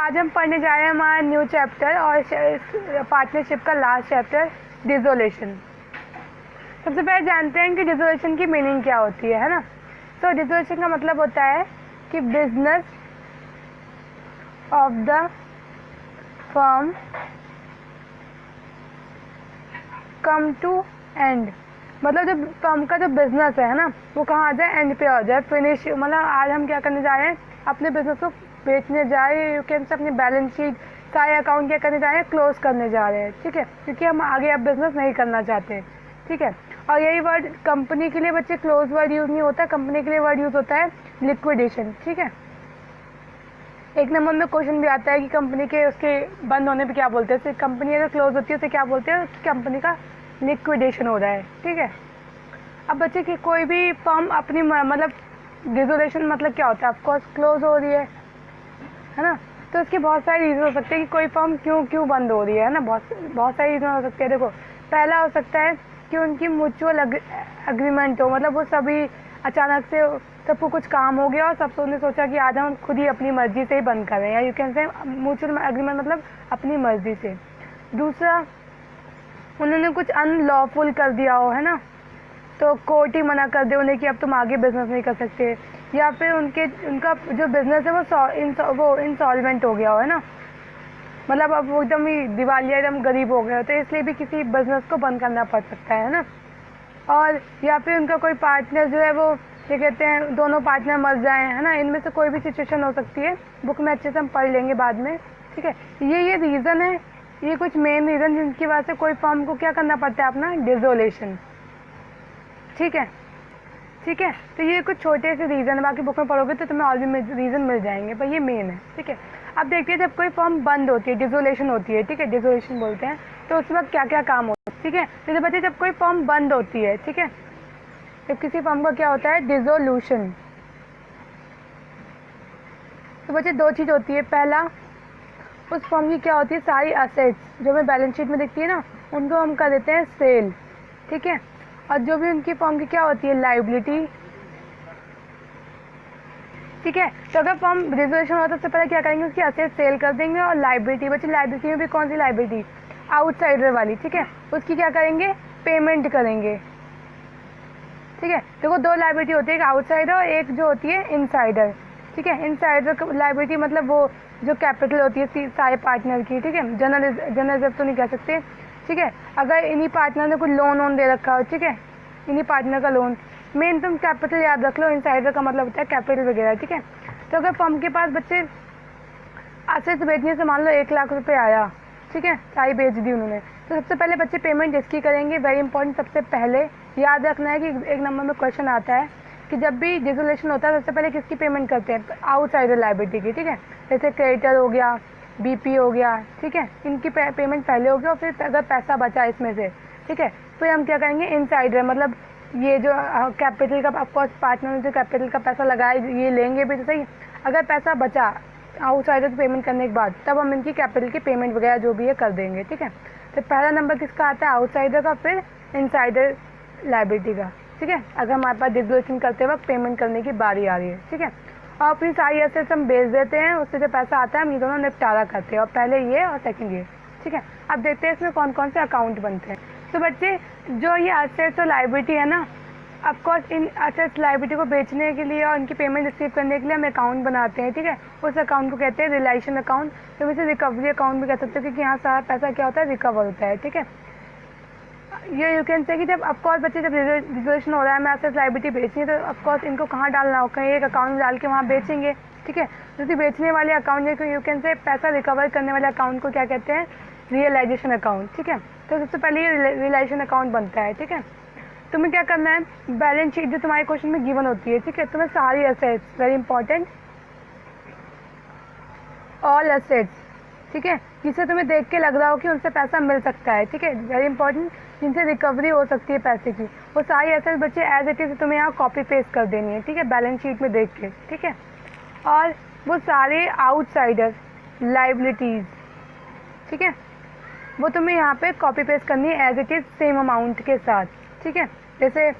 आज हम पढ़ने जा रहे हैं हमारा न्यू चैप्टर और पार्टनरशिप का लास्ट चैप्टर डिसोलेशन। सबसे पहले जानते हैं कि डिसोलेशन की मीनिंग क्या होती है ना। तो डिसोलेशन का मतलब होता है कि business of the firm come to end, मतलब जो फर्म का जो बिजनेस है ना वो कहाँ आ जाए, एंड पे आ जाए, फिनिश। मतलब आज हम क्या करने जा रहे हैं, अपने बिजनेस को बेचने जा रहे हैं, कैन से अपनी बैलेंस शीट सारे अकाउंट क्या करने जा रहे हैं, क्लोज करने जा रहे हैं। ठीक है, क्योंकि हम आगे अब बिजनेस नहीं करना चाहते। ठीक है, और यही वर्ड कंपनी के लिए बच्चे क्लोज वर्ड यूज नहीं होता, कंपनी के लिए वर्ड यूज होता है लिक्विडेशन। ठीक है, एक नंबर में क्वेश्चन भी आता है कि कंपनी के उसके बंद होने पे क्या बोलते हैं, कंपनी अगर क्लोज होती है उसे क्या बोलते हैं, कंपनी का लिक्विडेशन हो रहा है। ठीक है, अब बच्चे की कोई भी फर्म अपनी मतलब डिसोलेशन मतलब क्या होता है, ऑफकोर्स क्लोज हो रही है ना। तो इसके बहुत सारे रीज़न हो सकते हैं कि कोई फर्म क्यों बंद हो रही है ना। बहुत सारे रीज़न हो सकते हैं। देखो, पहला हो सकता है कि उनकी म्यूचुअल अग्रीमेंट हो, मतलब वो सभी अचानक से सबको कुछ काम हो गया और सब ने सोचा कि आज हम खुद ही अपनी मर्जी से ही बंद कर रहे हैं, या you can say mutual agreement मतलब अपनी मर्जी से। दूसरा, उन्होंने कुछ अनलॉफुल कर दिया हो, है ना, तो कोर्ट ही मना कर दे उन्हें कि अब तुम आगे बिजनेस नहीं कर सकते, या फिर उनका जो बिजनेस है वो इंसॉल्वेंट हो गया हो, है ना, मतलब अब वो एकदम ही दिवालिया, एकदम गरीब हो गया हो, तो इसलिए भी किसी बिजनेस को बंद करना पड़ सकता है ना। और या फिर उनका कोई पार्टनर जो है वो क्या कहते हैं, दोनों पार्टनर मर जाएं, है ना, इनमें से कोई भी सिचुएशन हो सकती है। बुक में अच्छे से हम पढ़ लेंगे बाद में। ठीक है, ये रीज़न है, ये कुछ मेन रीज़न जिनकी वजह से कोई फर्म को क्या करना पड़ता है, अपना डिसोलेशन। ठीक है, तो ये कुछ छोटे से रीज़न है, बाकी बुक में पढ़ोगे तो तुम्हें और भी रीज़न मिल जाएंगे, पर ये मेन है। ठीक है, अब देखते हैं जब कोई फर्म बंद होती है, डिसोलेशन होती है, ठीक है, डिसोलेशन बोलते हैं, तो उस वक्त क्या क्या काम होता है। ठीक है, तो बच्चे जब कोई फर्म बंद होती है, ठीक है, जब किसी फर्म का क्या होता है, डिसोल्यूशन, तो बच्चे दो चीज़ होती है। पहला, उस फर्म की क्या होती है, सारी असेट्स जो हमें बैलेंस शीट में दिखती है ना, उनको हम कर देते हैं सेल। ठीक है, और जो भी उनकी फर्म की क्या होती है, लाइबिलिटी। ठीक है, तो अगर फर्म डिसोल्यूशन होता है सबसे पहले क्या करेंगे, उसकी असेट सेल कर देंगे, और लाइबिलिटी, बच्चे लाइबिलिटी में भी कौन सी लाइबिलिटी, आउटसाइडर वाली। ठीक है, उसकी क्या करेंगे, पेमेंट करेंगे। ठीक है, देखो दो लाइबिलिटी होती है, एक आउटसाइडर और एक जो होती है इनसाइडर। ठीक है, इनसाइडर लाइबिलिटी मतलब वो जो कैपिटल होती है सारे पार्टनर की। ठीक है, जनरल तो नहीं कह सकते। ठीक है, अगर इन्हीं पार्टनर ने कुछ लोन दे रखा हो, ठीक है, इन्हीं पार्टनर का लोन, मेन तुम कैपिटल याद रख लो, इनसाइडर का मतलब होता है कैपिटल वगैरह। ठीक है, तो अगर फर्म के पास बच्चे असेट्स बेचने से मान लो 1 लाख रुपए आया, ठीक है, सारी बेच दी उन्होंने, तो सबसे पहले बच्चे पेमेंट इसकी करेंगे। वेरी इंपॉर्टेंट, सबसे पहले याद रखना है कि एक नंबर में क्वेश्चन आता है कि जब भी डिसोलेशन होता है सबसे पहले किसकी पेमेंट करते हैं, आउटसाइडर लाइबिलिटी की। ठीक है, जैसे क्रेडिटर हो गया, बीपी हो गया, ठीक है, इनकी पेमेंट पहले होगी, और फिर अगर पैसा बचा इसमें से, ठीक है, फिर हम क्या करेंगे, इनसाइडर मतलब ये जो कैपिटल का, ऑफकोर्स पार्टनर ने जो कैपिटल का पैसा लगाया ये लेंगे भी तो सही, अगर पैसा बचा आउटसाइडर की पेमेंट करने के बाद, तब हम इनकी कैपिटल की पेमेंट वगैरह जो भी है कर देंगे। ठीक है, तो पहला नंबर किसका आता है, आउटसाइडर का, फिर इनसाइडर लाइबिलिटी का। ठीक है, अगर हमारे पास डिसोल्यूशन करते वक्त पेमेंट करने की बारी आ रही है। ठीक है, और अपनी सारी एसेट्स हम बेच देते हैं, उससे जो पैसा आता है हम ये दोनों निपटारा करते हैं, और पहले ये और सेकंड ये। ठीक है, अब देखते हैं इसमें कौन कौन से अकाउंट बनते हैं। तो बच्चे जो ये एसेट्स और लाइबिलिटी है ना, ऑफकोर्स इन एसेट्स लाइबिलिटी को बेचने के लिए और इनकी पेमेंट रिसीव करने के लिए हम अकाउंट बनाते हैं। ठीक है, उस अकाउंट को कहते हैं रिलेशन अकाउंट, तो इसे रिकवरी अकाउंट भी कह सकते हो, क्योंकि यहाँ सारा पैसा क्या होता है, रिकवर होता है। ठीक है, ये यू कैन से कि जब ऑफकोर्स बच्चे जब डिसोल्यूशन हो रहा है, हमें एसेट्स लाइबिलिटी बेचनी है, तो ऑफकोर्स इनको कहाँ डालना हो, कहीं एक अकाउंट में डाल के वहाँ बेचेंगे। ठीक है, जो बेचने वाले अकाउंट है, यू कैन से पैसा रिकवर करने वाले अकाउंट को क्या कहते हैं, रियलाइजेशन अकाउंट। ठीक है, तो सबसे पहले ये रियलाइजेशन अकाउंट बनता है। ठीक है, तुम्हें क्या करना है, बैलेंस शीट जो तुम्हारे क्वेश्चन में गिवन होती है, ठीक है, तुम्हें सारी assets, very important, all assets, ठीक है, जिससे तुम्हें देख के लग रहा हो कि उनसे पैसा मिल सकता है। ठीक है, वेरी इंपॉर्टेंट, जिनसे रिकवरी हो सकती है पैसे की, वो सारी एसेट्स बच्चे एज इट इज तुम्हें यहाँ कॉपी पेस्ट कर देनी है। ठीक है, बैलेंस शीट में देख के। ठीक है, और वो सारे आउटसाइडर लाइबिलिटीज, ठीक है, वो तुम्हें यहाँ पे कॉपी पेस्ट करनी है as it is same amount के साथ। ठीक है, जैसे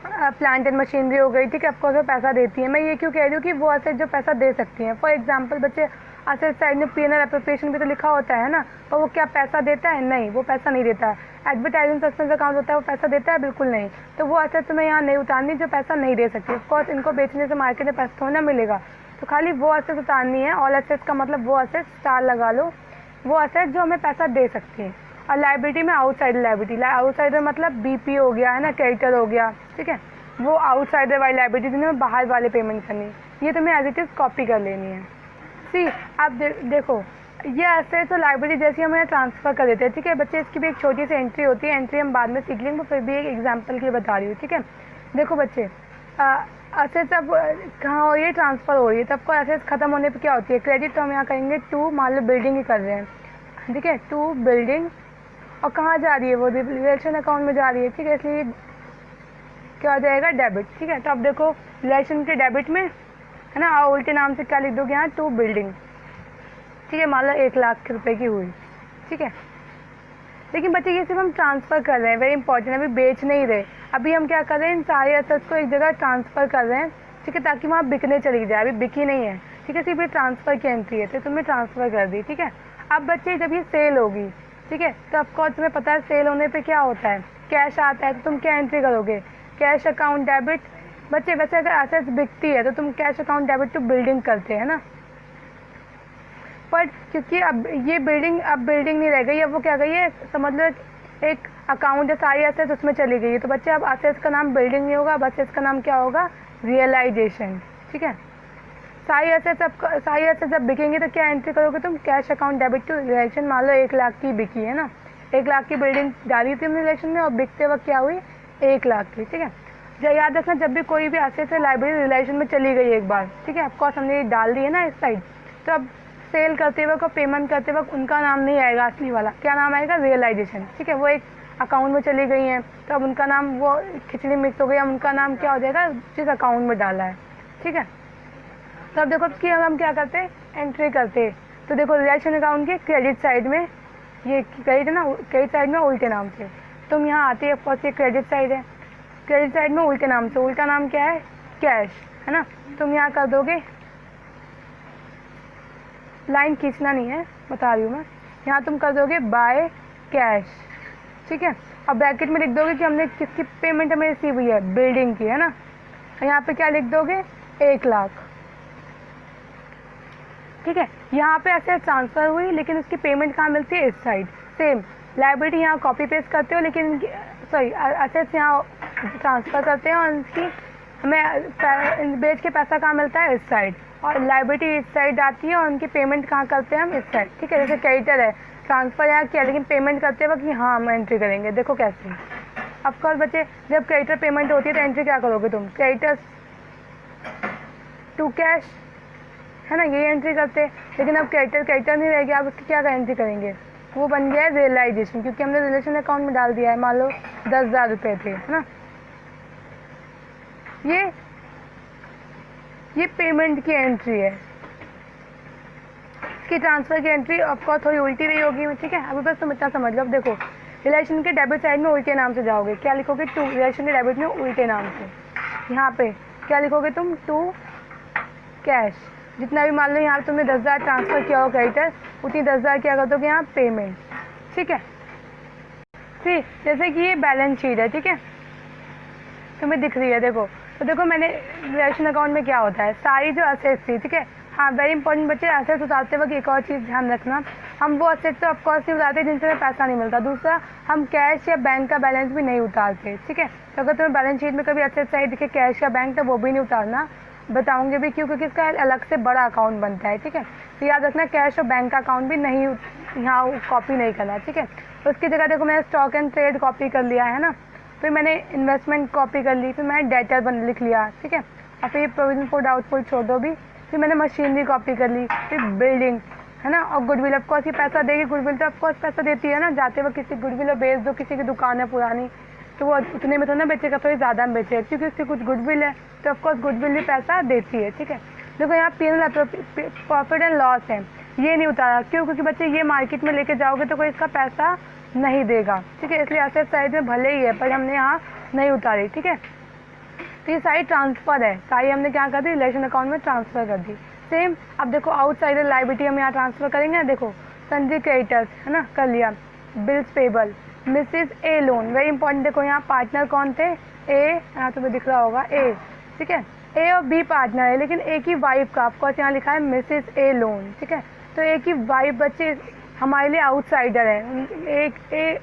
प्लांट एंड मशीनरी हो गई, ठीक है, ऑफकोर्स वो पैसा देती है। मैं ये क्यों कह रही हूँ कि वो ऐसे जो पैसा दे सकती हैं, फॉर एग्जांपल बच्चे असेट साइड में P&L एप्रोप्रिएशन भी तो लिखा होता है ना, और वो क्या पैसा देता है? नहीं, वो पैसा नहीं देता है। एडवर्टाइजिंग सस्पेंस अकाउंट होता है, वो पैसा देता है? बिल्कुल नहीं। तो वो असेट तुम्हें यहाँ नहीं उतारनी जो पैसा नहीं दे सकती। ऑफकोर्स इनको बेचने से मार्केट में पैसा थोड़ा ना मिलेगा, तो खाली वो असेट उतारनी है। ऑल असेट्स का मतलब वो असेट, स्टार लगा लो, वो असेट जो हमें पैसा दे सकती है। और लाइबिलिटी में आउटसाइडर लाइबिलिटी, आउटसाइडर मतलब BP हो गया है ना, क्रेडिटर हो गया, ठीक है, वो आउटसाइडर वाली लाइबिलिटी जिन्हें बाहर वाले पेमेंट करनी, ये तुम्हें एज इट इज़ कॉपी कर लेनी है। सी आप देखो, ये एसेट्स और लाइबिलिटी जैसी हम ट्रांसफ़र कर देते हैं, ठीक है बच्चे। इसकी भी एक छोटी सी एंट्री होती है, एंट्री हम बाद में सीख लेंगे, फिर भी एक एग्जांपल के लिए बता रही हूँ, ठीक है। देखो बच्चे, एसेट्स अब कहाँ हो रही है? ट्रांसफ़र हो रही है। तब को एसेट्स खत्म होने पे क्या होती है? क्रेडिट। तो हम यहाँ करेंगे टू, मान लो बिल्डिंग ही कर रहे हैं, ठीक है, टू बिल्डिंग, और कहाँ जा रही है? वो रिलेशन अकाउंट में जा रही है, ठीक है, इसलिए क्या हो जाएगा? डेबिट, ठीक है। तो अब देखो रिलेशन के डेबिट में है ना, और उल्टे नाम से क्या लिख दोगे यहाँ? टू बिल्डिंग, ठीक है, मान लो 1 लाख रुपए की हुई, ठीक है। लेकिन बच्चे ये सिर्फ हम ट्रांसफ़र कर रहे हैं, वेरी इंपॉर्टेंट, अभी बेच नहीं रहे। अभी हम क्या कर रहे हैं? इन सारे एसेट्स को एक जगह ट्रांसफ़र कर रहे हैं, ठीक है, ताकि वहाँ बिकने चली जाए। अभी बिकी नहीं है, ठीक है, सिर्फ ये ट्रांसफ़र की एंट्री है, तो तुमने ट्रांसफ़र कर दी, ठीक है। अब बच्चे जब ये सेल होगी, ठीक है, तो ऑफकोर्स तुम्हें पता है सेल होने पे क्या होता है? कैश आता है। तो तुम क्या एंट्री करोगे? Cash account debit. बच्चे वैसे अगर एसेट्स बिकती है तो तुम cash account debit to building करते हैं ना, बट क्योंकि अब ये बिल्डिंग नहीं रह गई, अब वो क्या गई है? समझ लो एक अकाउंट है, सारी एसेट्स उसमें चली गई है। तो बच्चे अब एसेट्स का नाम बिल्डिंग नहीं होगा, अब एसेट्स का नाम क्या होगा? रियलाइजेशन, ठीक है। सारी एसेट्स जब बिकेंगी तो क्या एंट्री करोगे तुम? Cash account debit to relation. मान लो 1 लाख की बिकी है ना, 1 लाख की बिल्डिंग डाली थी हमने रिलेशन में, और बिकते वक्त क्या हुई? 1 लाख की, ठीक है। याद रखना, जब भी कोई भी एसेट से लाइबिलिटी रिलेशन में चली गई एक बार, ठीक है, ऑफकोर्स हमने ये डाल दी है ना इस साइड, तो अब सेल करते वक्त और पेमेंट करते वक्त उनका नाम नहीं आएगा असली वाला, क्या नाम आएगा? रियलाइजेशन, ठीक है। वो एक अकाउंट में चली गई हैं, तो अब उनका नाम, वो खिचड़ी मिक्स हो गई, अब उनका नाम क्या हो जाएगा? जिस अकाउंट में डाला है, ठीक है। तो अब देखो कि हम क्या करते हैं? एंट्री करते हैं। तो देखो रिलेशन अकाउंट के क्रेडिट साइड में, ये क्रेडिट है ना, क्रेडिट साइड में उल्टे नाम से तुम यहाँ आती है, ऑफकोर्स ये क्रेडिट साइड है, क्रेडिट साइड में उल्टे नाम से, उल्टा नाम क्या है? कैश, है ना। तुम यहाँ कर दोगे, लाइन खींचना नहीं है, बता रही हूँ मैं, यहाँ तुम कर दोगे बाय कैश, ठीक है। अब ब्रैकेट में लिख दोगे कि हमने किसकी पेमेंट हमें रिसीव हुई है? बिल्डिंग की, है ना। यहाँ पे क्या लिख दोगे? 1 लाख, ठीक है। यहाँ पे ऐसे ट्रांसफ़र हुई, लेकिन उसकी पेमेंट कहाँ मिलती है? इस साइड। सेम लाइबिलिटी यहाँ कॉपी पेस्ट करते हो, लेकिन एसेट्स यहाँ ट्रांसफ़र करते हैं, और इसकी हमें बेच के पैसा कहाँ मिलता है? इस साइड। और लाइबिलिटी इस साइड आती है, और उनकी पेमेंट कहाँ करते हैं हम? इस साइड, ठीक है। जैसे क्रेडिटर है, ट्रांसफ़र यहाँ किया, लेकिन पेमेंट करते वक्त यहाँ हम एंट्री करेंगे। देखो कैसे। ऑफकोर्स बच्चे, जब क्रेडिटर पेमेंट होती है तो एंट्री क्या करोगे तुम? क्रेडिटर्स टू कैश, है ना, यही एंट्री करते। लेकिन अब क्रेडिटर नहीं रहेगी, आप उसकी क्या एंट्री करेंगे? वो बन गया है रियलाइजेशन, क्योंकि हमने रिलेशन अकाउंट में डाल दिया है। मान लो 10,000 रुपये थे, है ना। ये पेमेंट की एंट्री है, इसकी ट्रांसफ़र की एंट्री ऑफकोर्स थोड़ी उल्टी रही होगी, ठीक है। अभी बस तुम इतना समझ लो। अब देखो रिलेशन के डेबिट साइड में उल्टे नाम से जाओगे, क्या लिखोगे? टू। रिलेशन के डेबिट में उल्टे नाम से यहाँ पे क्या लिखोगे तुम? To cash. जितना भी मान लो यहाँ तुमने 10,000 ट्रांसफ़र किया हो क्रेडिटर, उतनी 10,000 क्या कर दोगे यहाँ? पेमेंट, ठीक है। ठीक, जैसे कि ये बैलेंस शीट है, ठीक है, तुम्हें दिख रही है, देखो। तो देखो मैंने रिलेशन अकाउंट में क्या होता है? सारी जो असेट्स थी, ठीक है। हाँ, वेरी इंपॉर्टेंट बच्चे, एसेट्स उतारते वक्त एक और चीज़ ध्यान रखना, हम वो एसेट्स तो ऑफकोर्स नहीं उतारते जिनसे हमें पैसा नहीं मिलता। दूसरा, हम कैश या बैंक का बैलेंस भी नहीं उतारते, ठीक है। तो अगर तुम्हें बैलेंस शीट में कभी एसेट्स साइड दिखे कैश या बैंक, तो वो भी नहीं उतारना, बताऊंगे भी क्यों, क्योंकि इसका अलग से बड़ा अकाउंट बनता है, ठीक है। तो याद रखना, कैश और बैंक का अकाउंट भी नहीं यहाँ कॉपी नहीं करना, ठीक है। उसकी जगह देखो मैंने स्टॉक एंड ट्रेड कॉपी कर लिया है ना, फिर मैंने इन्वेस्टमेंट कॉपी कर ली, फिर मैंने डेटर लिख लिया, ठीक है। और फिर प्रोविजन फॉर डाउटफुल छोड़ दो भी, फिर मैंने मशीनरी कॉपी कर ली, फिर बिल्डिंग, है ना। और गुडविल, ऑफकोर्स ये पैसा देगी, गुडविल तो ऑफकोर्स पैसा देती है ना, जाते वक्त किसी गुडविल और बेच दो, किसी की दुकान है पुरानी, तो वो उतने में तो ना बेचेगा, थोड़ी ज़्यादा में बेचेगा, क्योंकि उसकी कुछ गुडविल है, तो ऑफकोर्स गुडविल भी पैसा देती है, ठीक है। देखो यहाँ P&L प्रॉफिट एंड लॉस है, ये नहीं उतारा, क्यों? क्योंकि बच्चे ये मार्केट में लेके जाओगे तो कोई इसका पैसा नहीं देगा, ठीक है। इसलिए एसेट साइड में भले ही है, पर हमने यहाँ नहीं उतारी, ठीक है। तो ये सारी ट्रांसफ़र है, सारी हमने क्या कर दी? रिलेशन अकाउंट में ट्रांसफ़र कर दी। सेम अब देखो आउटसाइडर लायबिलिटी हम यहाँ ट्रांसफर करेंगे ना, देखो सन्ड्री क्रेडिटर्स है ना, कर लिया, bills payable, Mrs A loan, very important, देखो यहाँ पार्टनर कौन थे, ए, यहाँ तुम्हें दिख रहा होगा ए, ठीक है, ए और बी पार्टनर है, लेकिन ए की वाइफ का आपको यहाँ लिखा है मिसेस ए लोन, ठीक है, तो ए की वाइफ बच्चे हमारे लिए आउटसाइडर है, एक ए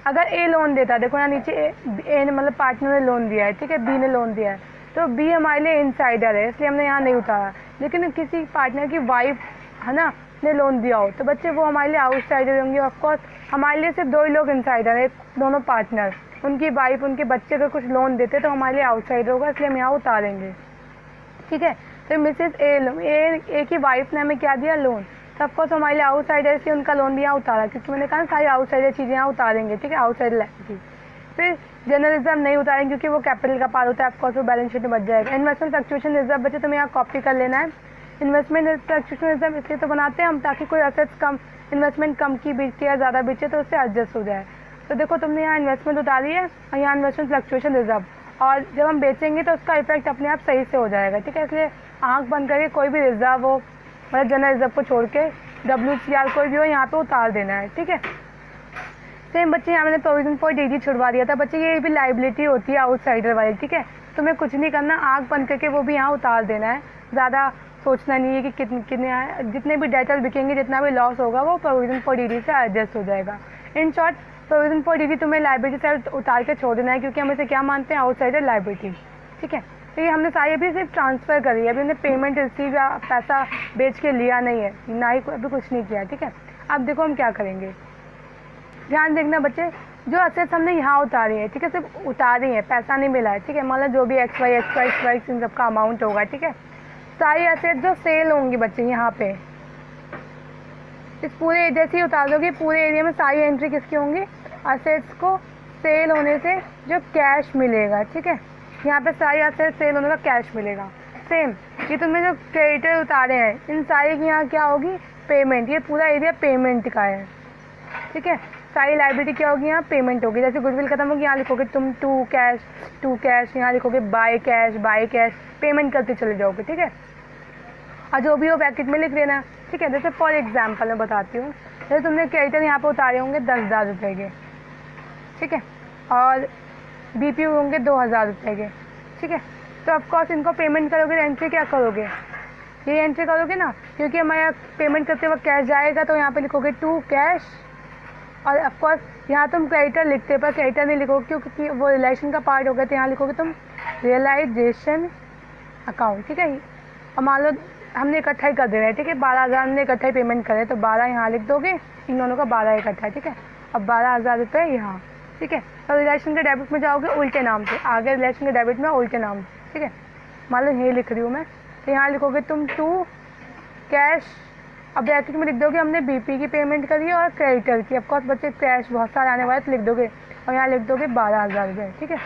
अगर ए लोन देता, देखो यहाँ नीचे ए ने मतलब पार्टनर ने लोन दिया है, ठीक है, बी ने लोन दिया है, तो बी हमारे लिए इनसाइडर है, इसलिए हमने यहाँ नहीं उतारा, लेकिन किसी पार्टनर की वाइफ है ना ने लोन दिया हो तो बच्चे वो हमारे लिए आउटसाइडर होंगे। ऑफकोर्स हमारे लिए सिर्फ 2 ही लोग इनसाइडर है, दोनों पार्टनर, उनकी वाइफ उनके बच्चे अगर कुछ लोन देते तो हमारे लिए आउटसाइडर होगा, इसलिए हम यहाँ उतारेंगे, ठीक है। तो मिसेस ए की वाइफ ने हमें क्या दिया, लोन, तो ऑफकोर्स हमारे लिए आउटसाइडर, इसलिए उनका लोन भी यहाँ उतारा, क्योंकि मैंने कहा सारी आउटसाइडर चीज़ें यहाँ उतारेंगे, ठीक है, आउटसाइडर लायबिलिटी। फिर जनरल रिजर्व नहीं उतारेंगे क्योंकि वो कैपिटल का पार्ट होता है, ऑफकोर्स वो बैलेंस शीट में बच जाएगा। इन्वेस्टमेंट फ्लक्चुएशन रिजर्व बच्चे तुम्हें यहाँ कॉपी कर लेना है। इन्वेस्टमेंट फ्लक्चुएशन रिजर्व इसलिए तो बनाते हैं हम ताकि कोई असेट्स कम, इन्वेस्टमेंट कम की बिके या ज़्यादा बिके तो उससे एडजस्ट हो जाए। तो देखो तुमने यहाँ इन्वेस्टमेंट उतारी है और यहाँ इन्वेस्टमेंट फ्लक्चुएशन रिजर्व, और जब हम बेचेंगे तो उसका इफेक्ट अपने आप सही से हो जाएगा, ठीक है। इसलिए आँख बंद करके कोई भी रिजर्व हो, मतलब जनरल रिजर्व को छोड़ के WCR कोई भी हो यहाँ पे उतार देना है, ठीक है। सेम बच्चे यहाँ मैंने प्रोविजन फॉर DD छुड़वा दिया था बच्चे, ये भी लाइबिलिटी होती है आउटसाइडर वाली, ठीक है। तुम्हें कुछ नहीं करना, आँख बंद करके वो भी यहाँ उतार देना है, ज़्यादा सोचना नहीं है कि कितने आए, जितने भी डेटर बिकेंगे, जितना भी लॉस होगा वो प्रोविजन फॉर DD से एडजस्ट हो जाएगा। In short provision for DD तुम्हें लाइबिलिटी से उतार के छोड़ देना है, क्योंकि हम इसे क्या मानते हैं, आउटसाइडर लाइबिलिटी, ठीक है। तो ये हमने सारी अभी सिर्फ ट्रांसफ़र करी है, अभी हमने पेमेंट रिसीव या पैसा बेच के लिया नहीं है, ना ही अभी कुछ नहीं किया, ठीक है। अब देखो हम क्या करेंगे, ध्यान देखना बच्चे, जो असेट्स हमने यहाँ उतारी है, ठीक है, सिर्फ उतारी है, पैसा नहीं मिला है, ठीक है, मतलब जो भी XY इन सबका अमाउंट होगा, ठीक है। सारी असेट्स जो सेल होंगी बच्चे यहाँ पे, इस पूरे एरिया से ही उतार दोगे, पूरे एरिया में सारी एंट्री किसकी होंगी, असेट्स को सेल होने से जो कैश मिलेगा, ठीक है, यहाँ पे सारी असेट्स सेल होने का कैश मिलेगा। सेम ये तुमने जो क्रेडिटर उतारे हैं, इन सारी की यहाँ क्या होगी, पेमेंट, ये पूरा एरिया पेमेंट का है, ठीक है। सारी लाइबिलिटी क्या होगी, यहाँ पेमेंट होगी, जैसे गुडविल खत्म होगी, यहाँ लिखोगे तुम टू कैश, यहाँ लिखोगे बाय कैश, पेमेंट करते चले जाओगे, ठीक है। और जो भी हो ब्रैकेट में लिख देना, ठीक है। जैसे फॉर एग्जाम्पल मैं बताती हूँ, जैसे तुमने क्रेडिटर यहाँ पे उतारे होंगे 10,000 रुपये के, ठीक है, और BP होंगे 2,000 रुपये के, ठीक है। तो ऑफकोर्स इनको पेमेंट करोगे तो एंट्री क्या करोगे, ये एंट्री करोगे ना, क्योंकि हमारे पेमेंट करते वक्त कैश जाएगा, तो यहाँ पे लिखोगे टू कैश, और ऑफकोर्स यहाँ तुम क्रेडिटर लिखते पर क्रेडिटर नहीं लिखोगे क्योंकि वो रिलेशन का पार्ट हो गया, तो यहाँ लिखोगे तुम रियलाइजेशन अकाउंट, ठीक है। और मान लो हमने इकट्ठा ही कर देना है, ठीक है, 12,000 हमने इकट्ठा ही पेमेंट करे, तो 12 यहाँ लिख दोगे, इन दोनों का 12 इकट्ठा, ठीक है। अब 12,000 रुपये यहाँ, ठीक है। तो रिलेशन के डेबिट में जाओगे उल्टे नाम से, आगे रिलेशन के डेबिट में उल्टे नाम, ठीक है। मान लो यही लिख रही हूँ मैं, तो यहाँ लिखोगे तुम टू कैश, अब ब्रैकेट में लिख दोगे हमने BP की पेमेंट करी है और क्रेडिटर की, ऑफकोर्स बच्चे कैश बहुत सारे आने वाले तो लिख दोगे, और यहाँ लिख दोगे 12,000 रुपये, ठीक है।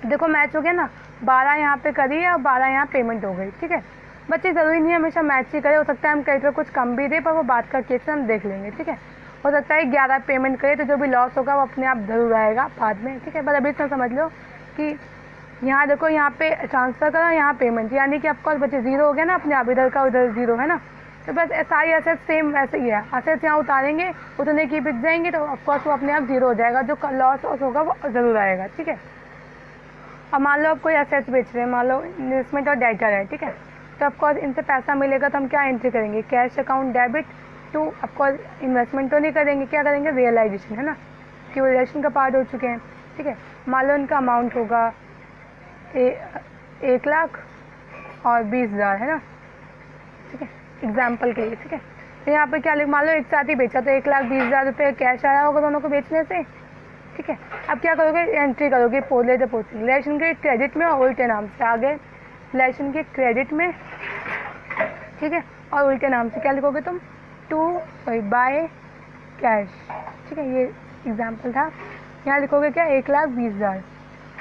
देखो मैच हो गया ना, 12 यहाँ पे करी है और 12 यहाँ पेमेंट हो गई, ठीक है। बच्चे ज़रूरी नहीं है हमेशा मैच ही करे, हो सकता है हम क्रेडिटर कुछ कम भी दे, पर वो बात का केस हम देख लेंगे, ठीक है। हो सकता है 11 पेमेंट करे तो जो भी लॉस होगा वो अपने आप ज़रूर आएगा बाद में, ठीक है। बस अभी इतना समझ लो कि यहाँ देखो, यहाँ पे ट्रांसफ़र करो, यहाँ पेमेंट, यानी कि ऑफकोर्स बच्चे जीरो हो गया ना अपने आप, इधर का उधर जीरो है ना, तो बस सारी असेट्स सेम वैसे ही है, असेट्स यहाँ उतारेंगे उतने की बिक जाएंगे, तो ऑफकोर्स वो अपने आप जीरो हो जाएगा, जो लॉस होगा वो ज़रूर आएगा, ठीक है। अब मान लो आप कोई असेट्स बेच रहे हैं, मान लो इन्वेस्टमेंट और डेटर है, ठीक है, तो ऑफकोर्स इनसे पैसा मिलेगा तो हम क्या एंट्री करेंगे, cash account debit to, of course investment तो नहीं करेंगे, क्या करेंगे, रियलाइजेशन, है ना, कि वो रिलेशन का पार्ट हो चुके हैं, ठीक है। मान लो इनका अमाउंट होगा 1 लाख और 20,000, है ना, ठीक है, एग्जाम्पल के लिए, ठीक है। तो यहाँ पे क्या लिख, मान लो एक साथ ही बेचा तो 1,20,000 रुपये कैश आया होगा दोनों को बेचने से, ठीक है। अब क्या करोगे, एंट्री करोगे रिलेशन के क्रेडिट में और उल्टे नाम से, आगे रिलेशन के क्रेडिट में, ठीक है, और उल्टे नाम से क्या लिखोगे तुम, बाय कैश, ठीक है, ये एग्जाम्पल था। यहाँ लिखोगे क्या, 1,20,000,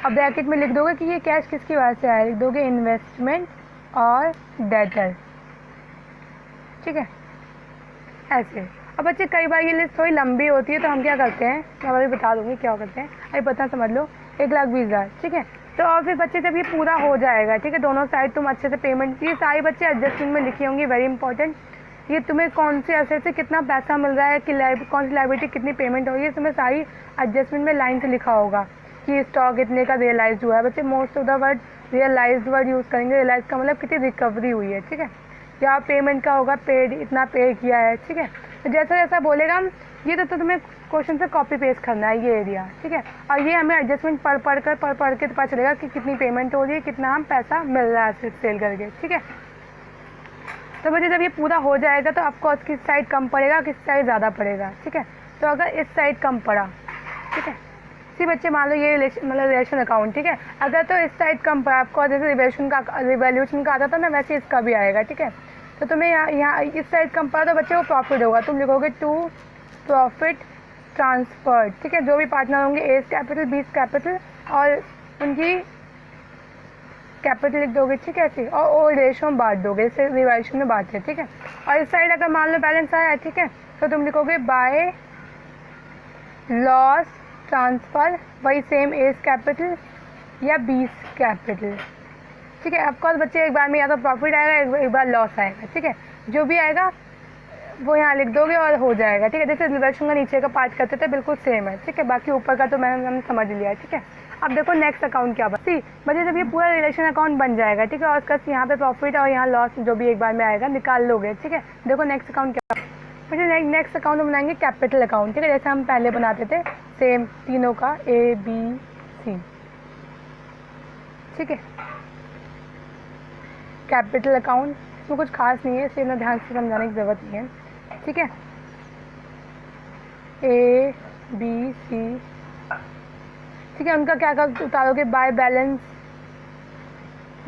अब ब्रैकेट में लिख दोगे कि ये कैश किसकी वजह से आया, लिख दोगे इन्वेस्टमेंट और डेटर, ठीक है, ऐसे। अब बच्चे कई बार ये लिस्ट थोड़ी लंबी होती है, तो हम क्या करते हैं, मैं अभी बता दूंगी क्या करते हैं, अभी पता समझ लो, 1,20,000, ठीक है, तो और फिर बच्चे जब ये पूरा हो जाएगा, ठीक है, दोनों साइड तुम अच्छे से पेमेंट, ये सारी बच्चे एडजस्टमेंट में लिखी होंगी, वेरी इंपॉर्टेंट। ये तुम्हें कौन से एसेट से कितना पैसा मिल रहा है कि कौन सी लायबिलिटी कितनी पेमेंट हो रही है, तुम्हें सारी एडजस्टमेंट में लाइन से लिखा होगा कि स्टॉक इतने का रियलाइज हुआ है। बच्चे most of the word realise word use करेंगे। रियलाइज का मतलब कितनी रिकवरी हुई है, ठीक है। या पेमेंट का होगा पेड, इतना पे किया है, ठीक है। तो जैसा जैसा बोलेगा हम, ये तो तुम्हें क्वेश्चन से कॉपी पेस्ट करना है ये एरिया, ठीक है। और ये हमें एडजस्टमेंट पढ़ के तो पता चलेगा कि कितनी पेमेंट हो रही है, कितना हम पैसा मिल रहा है सेल करके, ठीक है। तो बच्चे जब ये पूरा हो जाएगा तो ऑफकोर्स किस साइड कम पड़ेगा, किस साइड ज़्यादा पड़ेगा, ठीक है। तो अगर इस साइड कम पड़ा, ठीक है, सी बच्चे मान लो ये मतलब रिलेशन अकाउंट, ठीक है, अगर तो इस साइड कम पड़ा आपको, जैसे रिवैल्यूएशन का आता था ना, वैसे इसका भी आएगा, ठीक है। तो तुम्हें यहाँ इस साइड कम पड़ा तो बच्चे को प्रॉफिट होगा, तुम लिखोगे टू प्रॉफिट ट्रांसफर, ठीक है। जो भी पार्टनर होंगे ए कैपिटल बी कैपिटल और उनकी कैपिटल लिख दोगे, ठीक है, ऐसे और रेशो में बांट दोगे, इसे रिवैल्यूएशन में बांटे, ठीक है। और इस साइड अगर मान लो बैलेंस आया, ठीक है, तो तुम लिखोगे बाय लॉस ट्रांसफ़र, वही सेम एज कैपिटल या बीस कैपिटल, ठीक है। ऑफकोर्स बच्चे एक बार में या तो प्रॉफिट आएगा, एक बार लॉस आएगा, ठीक है। जो भी आएगा वो यहाँ लिख दोगे और हो जाएगा, ठीक है। जैसे रिवर्शन का नीचे का पार्ट करते थे बिल्कुल सेम है, ठीक है। बाकी ऊपर का तो हमने समझ लिया है, ठीक है। अब देखो नेक्स्ट अकाउंट क्या बची बच्चे, जब ये पूरा रिलेशन अकाउंट बन जाएगा, ठीक है, और उसका यहाँ पे प्रॉफिट और यहाँ लॉस जो भी एक बार में आएगा निकाल लोगे, ठीक है। देखो नेक्स्ट अकाउंट क्या बच्चे, नेक्स्ट अकाउंट हम बनाएंगे कैपिटल अकाउंट, ठीक है, जैसे हम पहले बनाते थे सेम तीनों का ए बी सी, ठीक है। कैपिटल अकाउंट इसमें कुछ खास नहीं है, इसे इतना ध्यान से समझाने की ज़रूरत नहीं है, ठीक है। ए बी सी, ठीक है, उनका क्या उतारोगे, बाय बैलेंस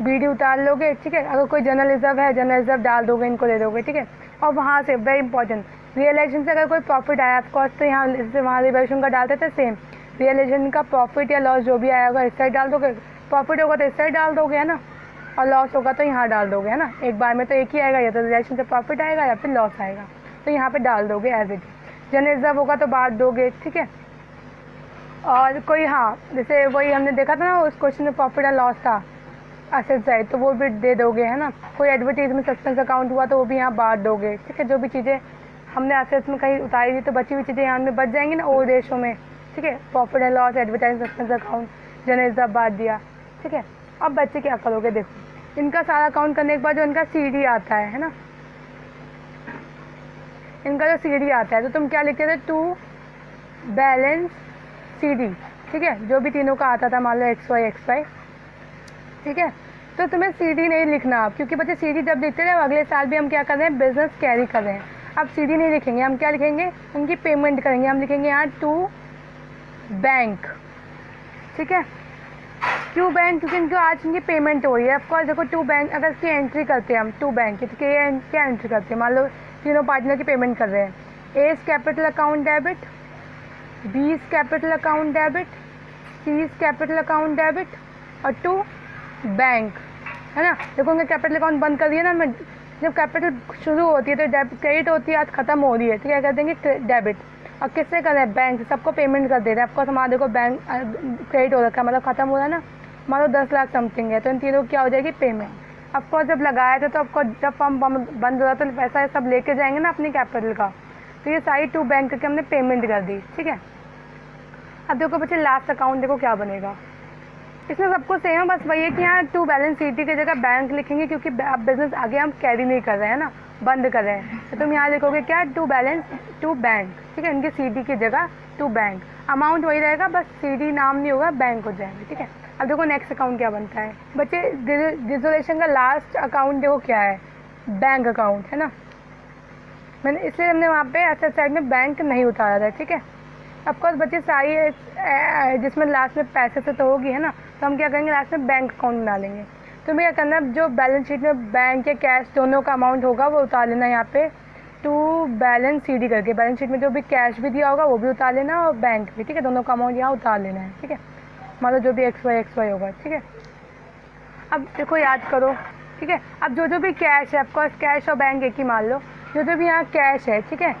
बी डी उतार लोगे, ठीक है। अगर कोई जनरल रिजर्व है, जनरल रिजर्व डाल दोगे, इनको दे दोगे, ठीक है। और वहाँ से वेरी इंपॉर्टेंट रियलाइजेशन से अगर कोई प्रॉफिट आया ऑफकोर्स तो यहाँ इससे वहाँ रिवैल्यूएशन का डालते थे सेम, रियलाइजेशन का प्रॉफिट या लॉस जो भी आया होगा इस साइड डाल दोगे, प्रॉफिट होगा तो इस साइड डाल दोगे, है ना, और लॉस होगा तो यहाँ डाल दोगे, है ना। एक बार में तो एक ही आएगा, या तो रियलाइजेशन से प्रॉफिट आएगा या फिर लॉस आएगा, तो यहाँ पे डाल दोगे एज इट। जनरल रिजर्व होगा तो बांट दोगे, ठीक है। और कोई हाँ जैसे वही हमने देखा था ना उस क्वेश्चन में प्रॉफिट एंड लॉस था एसेट साइड, तो वो भी दे दोगे, है ना। कोई एडवर्टीजमेंट सस्पेंस अकाउंट हुआ तो वो भी यहाँ बांट दोगे, ठीक है। जो भी चीज़ें हमने एसेट्स में कहीं उतारी थी तो बची हुई चीज़ें यहाँ में बच जाएंगी ना ओल्ड रेशो में, ठीक है। Profit and loss, advertisement suspense account, general reserve बांट दिया, ठीक है। अब बच्चे क्या करोगे, देखो इनका सारा अकाउंट करने के बाद जो इनका CD आता है ना, इनका जो CD आता है तो तुम क्या लिखते थे, टू बैलेंस CD, ठीक है। जो भी तीनों का आता था, मान लो XY, ठीक है। तो तुम्हें CD नहीं लिखना अब, क्योंकि बच्चे CD जब लिखते थे अगले साल भी हम क्या कर रहे हैं, बिजनेस कैरी कर रहे हैं। अब CD नहीं लिखेंगे, हम क्या लिखेंगे, उनकी पेमेंट करेंगे, हम लिखेंगे यहाँ टू बैंक, ठीक है। क्यों बैंक, क्योंकि इनको आज इनकी पेमेंट हो रही है। ऑफकोर्स देखो टू बैंक अगर इसकी एंट्री करते हैं हम टू बैंक की, तो क्या एंट्री करते हैं, मान लो तीनों पार्टनर की पेमेंट कर रहे हैं, A's capital account debit, B's capital account debit, C's capital account debit और टू बैंक, है ना। देखो उनका कैपिटल अकाउंट बंद कर दिया ना, मैं जब कैपिटल शुरू होती है तो डेबिट क्रेडिट होती है, आज खत्म हो रही है, तो क्या कर देंगे डेबिट। और किससे कर रहे हैं, बैंक से, सबको पेमेंट कर दे रहे हैं। आपको हमारा देखो बैंक क्रेडिट हो रखा है, मतलब खत्म हो रहा है ना, मान लो 10 लाख समथिंग है, तो इन तीनों की क्या हो जाएगी, पेमेंट। आपको जब लगाया था तो आपको जब फॉर्म बंद हो रहा तो पैसा सब लेके जाएंगे ना अपनी कैपिटल का, तो ये सारी टू बैंक करके हमने पेमेंट कर दी, ठीक है। अब देखो बच्चे लास्ट अकाउंट देखो क्या बनेगा, इसमें सबको सेम है, बस वही है कि यहाँ टू बैलेंस CD की जगह बैंक लिखेंगे, क्योंकि अब बिजनेस आगे हम कैरी नहीं कर रहे हैं ना, बंद कर रहे हैं। तो तुम यहाँ लिखोगे क्या, टू बैलेंस टू बैंक, ठीक है। इनकी CD की जगह टू बैंक, अमाउंट वही रहेगा, बस CD नाम नहीं होगा, बैंक हो जाएगा, ठीक है। अब देखो नेक्स्ट अकाउंट क्या बनता है बच्चे, डिसोल्यूशन का लास्ट अकाउंट देखो क्या है, बैंक अकाउंट, है ना। मैंने इसलिए हमने वहाँ पे एसेट साइड में बैंक नहीं उतारा था, ठीक है। ऑफकोर्स बच्चे सारी जिसमें लास्ट में पैसे से तो होगी, है ना, तो हम क्या करेंगे, लास्ट में बैंक अकाउंट बना लेंगे। तो क्या करना, जो बैलेंस शीट में बैंक या कैश दोनों का अमाउंट होगा वो उतार लेना यहाँ पे टू बैलेंस CD करके। बैलेंस शीट में जो भी कैश भी दिया होगा वो भी उतार लेना और बैंक भी, ठीक है, दोनों का अमाउंट यहाँ उतार लेना है, ठीक है। मान लो जो भी XY होगा, ठीक है। अब देखो याद करो, ठीक है। अब जो भी कैश है, ऑफकोर्स कैश और बैंक एक ही मान लो, जो भी यहाँ कैश है, ठीक है,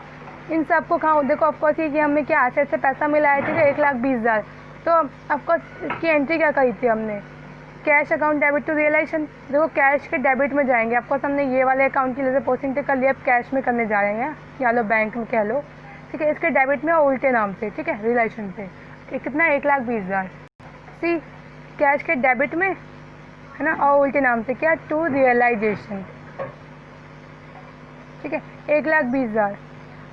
इन सबको खाओ। देखो ऑफकोर्स ये कि हमें क्या एसेट से पैसा मिला है, ठीक है, 1,20,000। तो ऑफकोर्स इसकी एंट्री क्या करी थी हमने, cash account debit to realisation, देखो कैश के डेबिट में जाएंगे। आपको हमने ये वाले अकाउंट की जैसे पोस्टिंग कर लिया, अब कैश में करने जा रहे हैं, या लो बैंक में कह लो, ठीक है। इसके डेबिट में और उल्टे नाम से, ठीक है, रियलाइजेशन पे कितना 1,20,000। सी कैश के डेबिट में है ना, और उल्टे नाम से क्या, टू रियलाइजेशन, ठीक है, 1,20,000।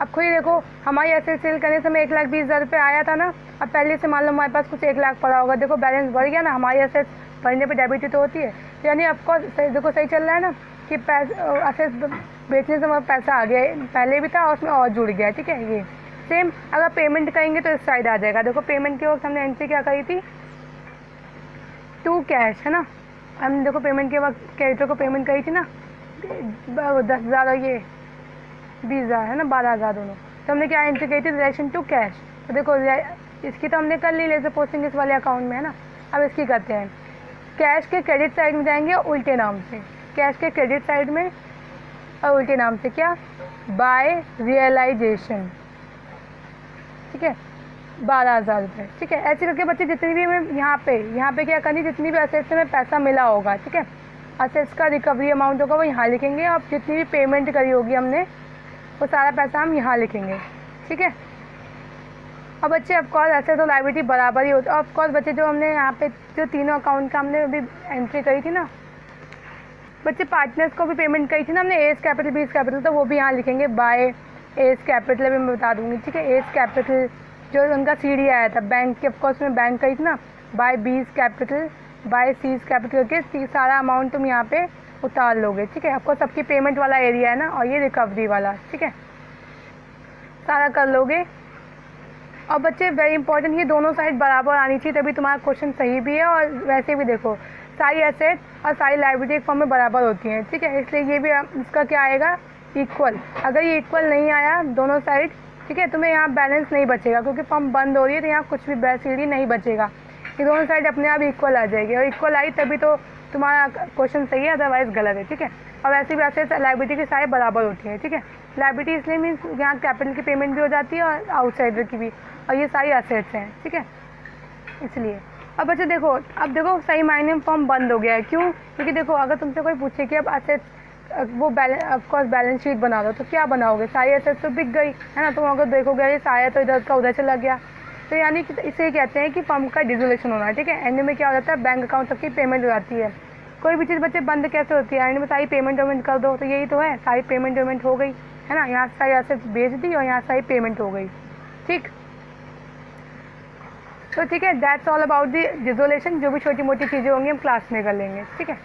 अब खुद ही देखो हमारी ऐसे सेल करने से हमें 1,20,000 रुपये आया था ना। अब पहले से मान लो हमारे पास कुछ 1 लाख पड़ा होगा, देखो बैलेंस बढ़ गया ना, हमारी एसेट बढ़ने पे डेबिट तो होती है। तो यानी ऑफकोर्स देखो सही चल रहा है ना कि एसेट बेचने से हमारा पैसा आ गया, पहले भी था और उसमें और जुड़ गया, ठीक है। ये सेम अगर पेमेंट करेंगे तो इस साइड आ जाएगा। देखो पेमेंट के वक्त हमने एंट्री क्या करी थी, टू कैश, है ना। हम देखो पेमेंट के वक्त क्रेडिटर को पेमेंट करी थी ना 10,000 और ये 20,000, है ना, 12,000 दोनों। तो हमने क्या एंट्री करी थी, रिलेशन टू कैश। तो देखो इसकी तो हमने कर ली लेजर पोस्टिंग इस वाले अकाउंट में, है ना। अब इसकी करते हैं, कैश के क्रेडिट साइड में जाएंगे उल्टे नाम से, कैश के क्रेडिट साइड में और उल्टे नाम से क्या, बाय रियलाइजेशन, ठीक है, 12,000 रुपये, ठीक है। ऐसे करके बच्चे जितनी भी हमें यहाँ पे क्या करनी, जितनी भी असेट्स में पैसा मिला होगा, ठीक है, असेट्स का रिकवरी अमाउंट होगा वो यहाँ लिखेंगे, और जितनी भी पेमेंट करी होगी हमने वो सारा पैसा हम यहाँ लिखेंगे, ठीक है। अब बच्चे ऑफकोर्स एसेट और लायबिलिटी बराबर ही होती है। ऑफकोर्स बच्चे जो हमने यहाँ पे जो तीनों अकाउंट का हमने अभी एंट्री करी थी ना, बच्चे पार्टनर्स को भी पेमेंट करी थी ना हमने, एस कैपिटल बीस कैपिटल, तो वो भी यहाँ लिखेंगे बाय एस कैपिटल, अभी मैं बता दूँगी, ठीक है। एस कैपिटल जो उनका सीडी आया था बैंक के, ऑफकोर्स में बैंक करी थी ना, बाय बीस कैपिटल बाय सीज कैपिटल करके सारा अमाउंट तुम यहाँ पे उतार लोगे, ठीक है। आपको सबकी पेमेंट वाला एरिया है ना, और ये रिकवरी वाला, ठीक है, सारा कर लोगे। और बच्चे वेरी इंपॉर्टेंट, ये दोनों साइड बराबर आनी चाहिए, तभी तुम्हारा क्वेश्चन सही भी है। और वैसे भी देखो सारी एसेट और सारी लायबिलिटी एक फॉर्म में बराबर होती हैं, ठीक है। इसलिए ये भी इसका क्या आएगा, इक्वल। अगर ये इक्वल नहीं आया दोनों साइड, ठीक है, तुम्हें यहाँ बैलेंस नहीं बचेगा, क्योंकि फॉर्म बंद हो रही है तो यहाँ कुछ भी सीढ़ी नहीं बचेगा। ये दोनों साइड अपने आप इक्वल आ जाएगी, और इक्वल आई तभी तो तुम्हारा क्वेश्चन सही है, अदरवाइज गलत है, ठीक है। और वैसे भी एसेट्स लायबिलिटी की सारी बराबर होती है, ठीक है। लायबिलिटी इसलिए मीन्स यहाँ कैपिटल की पेमेंट भी हो जाती है और आउटसाइडर की भी, और ये सारी एसेट्स हैं, ठीक है, इसलिए। अब बच्चे देखो, अब देखो सही मायने में फॉर्म बंद हो गया है, क्यों, क्योंकि देखो अगर तुमसे कोई पूछे कि अब एसेट्स वो ऑफकोर्स बैलेंस शीट बना दो, तो क्या बनाओगे, सारी एसेट्स तो बिक गई, है ना। तुम अगर देखोगे ये सारा तो इधर का उधर चला गया, तो यानी कि इसे कहते हैं कि फर्म का डिसोल्यूशन होना है, ठीक है। एंड में क्या हो जाता है, बैंक अकाउंट तक की पेमेंट हो जाती है। कोई भी चीज़ बच्चे बंद कैसे होती है, एंड में सारी पेमेंट वेमेंट कर दो, तो यही तो है, सारी पेमेंट वेमेंट हो गई, है ना। यहाँ सारी एसेट्स बेच दी और यहाँ सारी पेमेंट हो गई, ठीक। तो ठीक है, that's all about the dissolution. जो भी छोटी मोटी चीज़ें होंगी हम क्लास में कर लेंगे, ठीक है।